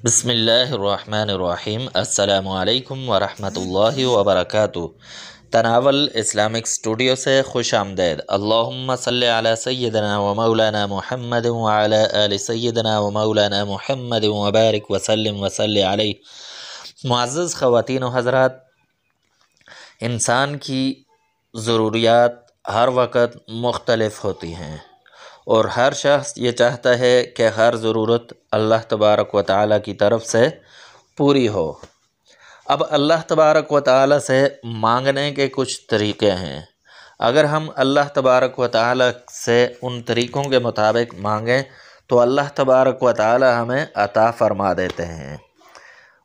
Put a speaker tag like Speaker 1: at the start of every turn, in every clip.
Speaker 1: بسم اللہ الرحمن الرحیم۔ السلام علیکم ورحمۃ اللہ وبرکاتہ۔ تناول اسلامک اسٹوڈیو سے خوش آمدید۔ اللہم صلی علی سیدنا و مولانا محمد وعلی آل سیدنا و مولانا محمد وبارک وسلم وصلی علیہ۔ معزز خواتین و حضرات، انسان کی ضروریات ہر وقت مختلف ہوتی ہیں اور ہر شخص یہ چاہتا ہے کہ ہر ضرورت اللہ تبارک و تعالیٰ کی طرف سے پوری ہو۔ اب اللہ تبارک و تعالیٰ سے مانگنے کے کچھ طریقے ہیں۔ اگر ہم اللہ تبارک و تعالیٰ سے ان طریقوں کے مطابق مانگیں تو اللہ تبارک و تعالیٰ ہمیں عطا فرما دیتے ہیں۔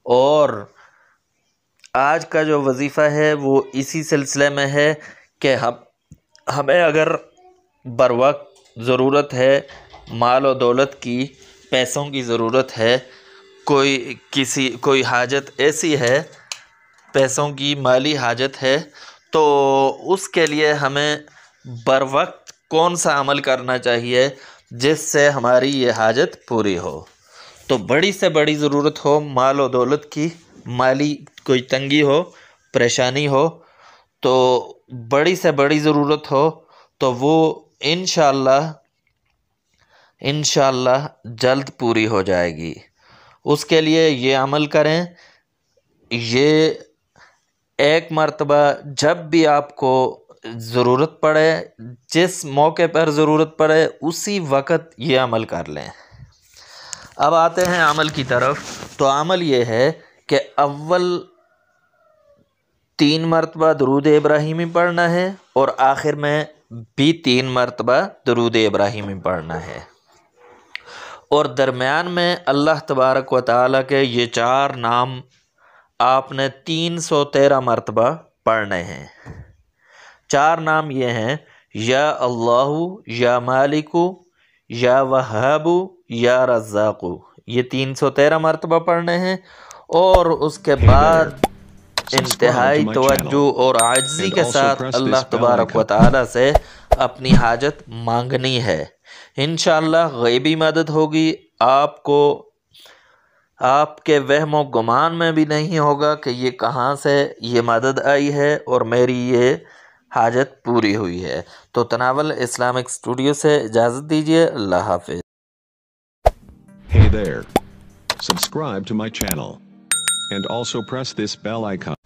Speaker 1: اور آج کا جو وظیفہ ہے وہ اسی سلسلے میں ہے کہ ہمیں اگر بروقت ضرورت ہے، مال و دولت کی، پیسوں کی ضرورت ہے، کوئی حاجت ایسی ہے، پیسوں کی مالی حاجت ہے، تو اس کے لیے ہمیں بروقت کون سا عمل کرنا چاہیے جس سے ہماری یہ حاجت پوری ہو۔ تو بڑی سے بڑی ضرورت ہو مال و دولت کی، مالی کوئی تنگی ہو، پریشانی ہو، تو بڑی سے بڑی ضرورت ہو تو وہ انشاءاللہ جلد پوری ہو جائے گی۔ اس کے لیے یہ عمل کریں، یہ ایک مرتبہ جب بھی آپ کو ضرورت پڑے، جس موقع پر ضرورت پڑے اسی وقت یہ عمل کر لیں۔ اب آتے ہیں عمل کی طرف۔ تو عمل یہ ہے کہ اول 3 مرتبہ درود ابراہیمی پڑھنا ہے اور آخر میں بھی 3 مرتبہ درود ابراہیمی پڑھنا ہے، اور درمیان میں اللہ تبارک و تعالیٰ کے یہ 4 نام آپ نے 313 مرتبہ پڑھنے ہیں۔ 4 نام یہ ہیں: یا اللہ، یا مالک، یا وہاب، یا رزاق۔ یہ 313 مرتبہ پڑھنے ہیں، اور اس کے بعد انتہائی توجہ اور عاجزی کے ساتھ اللہ تبارک و تعالیٰ سے اپنی حاجت مانگنی ہے۔ انشاءاللہ غیبی مدد ہوگی، آپ کو آپ کے وہم و گمان میں بھی نہیں ہوگا کہ یہ کہاں سے یہ مدد آئی ہے اور میری یہ حاجت پوری ہوئی ہے۔ تو تناول اسلامک اسٹوڈیو سے اجازت دیجیے۔ اللہ حافظ۔
Speaker 2: Hey there. Subscribe to my channel. And also press this bell icon.